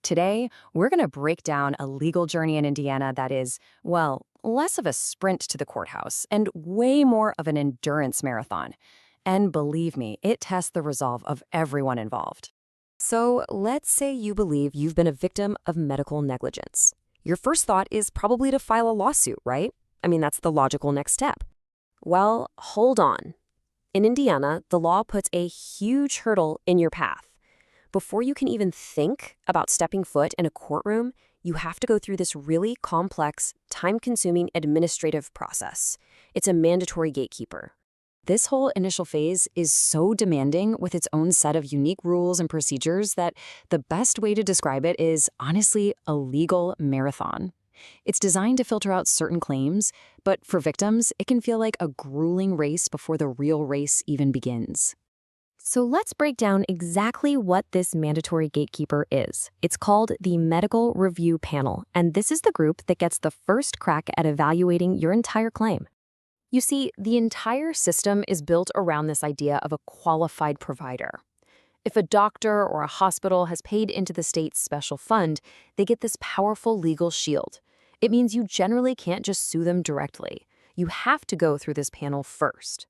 Today, we're going to break down a legal journey in Indiana that is, well, less of a sprint to the courthouse and way more of an endurance marathon. And believe me, it tests the resolve of everyone involved. So let's say you believe you've been a victim of medical negligence. Your first thought is probably to file a lawsuit, right? I mean, that's the logical next step. Well, hold on. In Indiana, the law puts a huge hurdle in your path. Before you can even think about stepping foot in a courtroom, you have to go through this really complex, time-consuming administrative process. It's a mandatory gatekeeper. This whole initial phase is so demanding with its own set of unique rules and procedures that the best way to describe it is, honestly, a legal marathon. It's designed to filter out certain claims, but for victims, it can feel like a grueling race before the real race even begins. So let's break down exactly what this mandatory gatekeeper is. It's called the Medical Review Panel, and this is the group that gets the first crack at evaluating your entire claim. You see, the entire system is built around this idea of a qualified provider. If a doctor or a hospital has paid into the state's special fund, they get this powerful legal shield. It means you generally can't just sue them directly. You have to go through this panel first.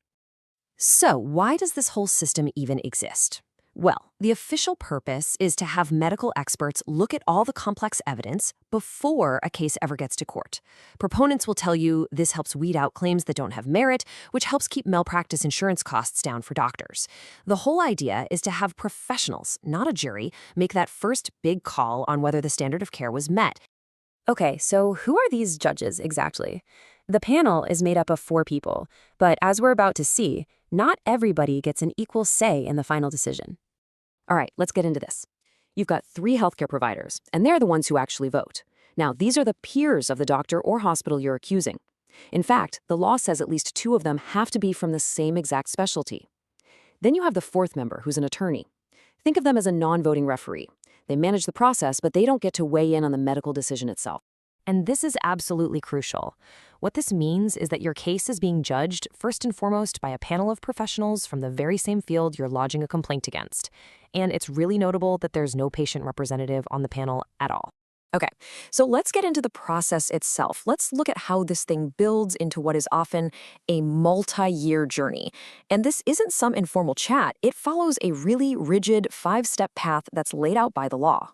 So, why does this whole system even exist? Well, the official purpose is to have medical experts look at all the complex evidence before a case ever gets to court. Proponents will tell you this helps weed out claims that don't have merit, which helps keep malpractice insurance costs down for doctors. The whole idea is to have professionals, not a jury, make that first big call on whether the standard of care was met. Okay, so who are these judges exactly? The panel is made up of 4 people, but as we're about to see, not everybody gets an equal say in the final decision. All right, let's get into this. You've got 3 healthcare providers, and they're the ones who actually vote. Now, these are the peers of the doctor or hospital you're accusing. In fact, the law says at least 2 of them have to be from the same exact specialty. Then you have the 4th member, who's an attorney. Think of them as a non-voting referee. They manage the process, but they don't get to weigh in on the medical decision itself. And this is absolutely crucial. What this means is that your case is being judged first and foremost by a panel of professionals from the very same field you're lodging a complaint against. And it's really notable that there's no patient representative on the panel at all. Okay, so let's get into the process itself. Let's look at how this thing builds into what is often a multi-year journey. And this isn't some informal chat. It follows a really rigid 5-step path that's laid out by the law.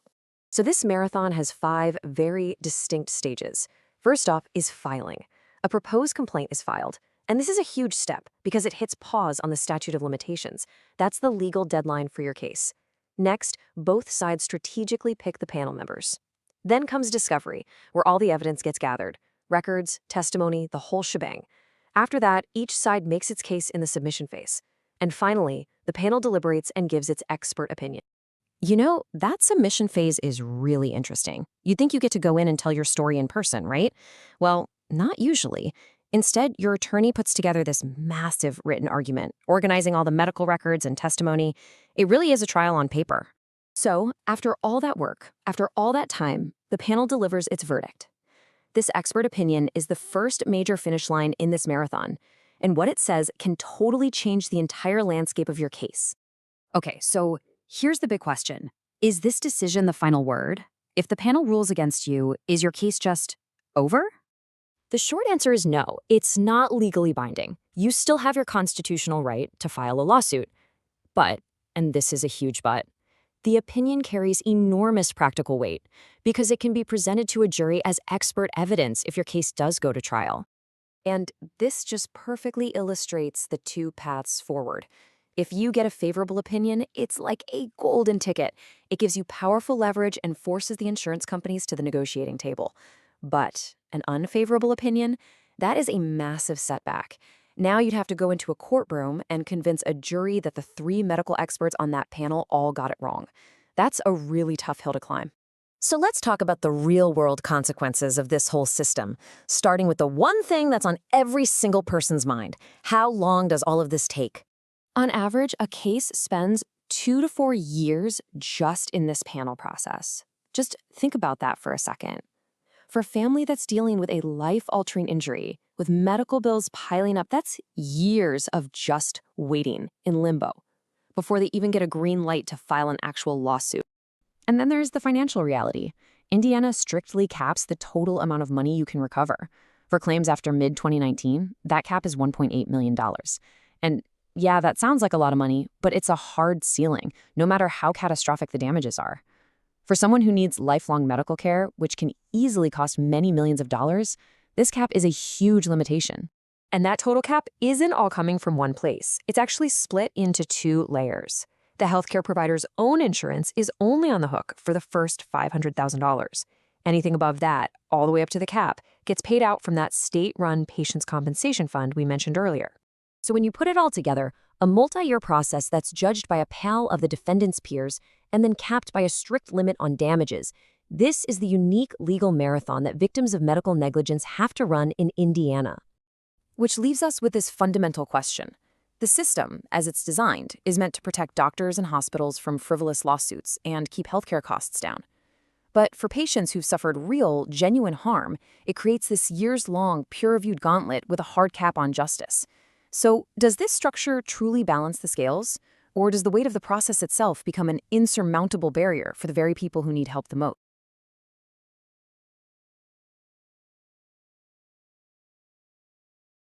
So this marathon has 5 very distinct stages. First off is filing. A proposed complaint is filed. And this is a huge step because it hits pause on the statute of limitations. That's the legal deadline for your case. Next, both sides strategically pick the panel members. Then comes discovery, where all the evidence gets gathered. Records, testimony, the whole shebang. After that, each side makes its case in the submission phase. And finally, the panel deliberates and gives its expert opinion. You know, that submission phase is really interesting. You'd think you get to go in and tell your story in person, right? Well, not usually. Instead, your attorney puts together this massive written argument, organizing all the medical records and testimony. It really is a trial on paper. So, after all that work, after all that time, the panel delivers its verdict. This expert opinion is the first major finish line in this marathon, and what it says can totally change the entire landscape of your case. Okay, so here's the big question. Is this decision the final word? If the panel rules against you, is your case just over? The short answer is no. It's not legally binding. You still have your constitutional right to file a lawsuit. But, and this is a huge but, the opinion carries enormous practical weight because it can be presented to a jury as expert evidence if your case does go to trial. And this just perfectly illustrates the 2 paths forward. If you get a favorable opinion, it's like a golden ticket. It gives you powerful leverage and forces the insurance companies to the negotiating table. But an unfavorable opinion, that is a massive setback. Now you'd have to go into a courtroom and convince a jury that the 3 medical experts on that panel all got it wrong. That's a really tough hill to climb. So let's talk about the real-world consequences of this whole system, starting with the one thing that's on every single person's mind. How long does all of this take? On average, a case spends 2 to 4 years just in this panel process. Just think about that for a second. For a family that's dealing with a life-altering injury, with medical bills piling up, that's years of just waiting in limbo before they even get a green light to file an actual lawsuit. And then there's the financial reality. Indiana strictly caps the total amount of money you can recover. For claims after mid-2019, that cap is $1.8 million. And yeah, that sounds like a lot of money, but it's a hard ceiling, no matter how catastrophic the damages are. For someone who needs lifelong medical care, which can easily cost many millions of dollars, this cap is a huge limitation. And that total cap isn't all coming from one place. It's actually split into two layers. The healthcare provider's own insurance is only on the hook for the first $500,000. Anything above that, all the way up to the cap, gets paid out from that state-run patients' compensation fund we mentioned earlier. So when you put it all together, a multi-year process that's judged by a panel of the defendant's peers and then capped by a strict limit on damages, this is the unique legal marathon that victims of medical negligence have to run in Indiana. Which leaves us with this fundamental question. The system, as it's designed, is meant to protect doctors and hospitals from frivolous lawsuits and keep healthcare costs down. But for patients who've suffered real, genuine harm, it creates this years-long, peer-reviewed gauntlet with a hard cap on justice. So, does this structure truly balance the scales? Or does the weight of the process itself become an insurmountable barrier for the very people who need help the most?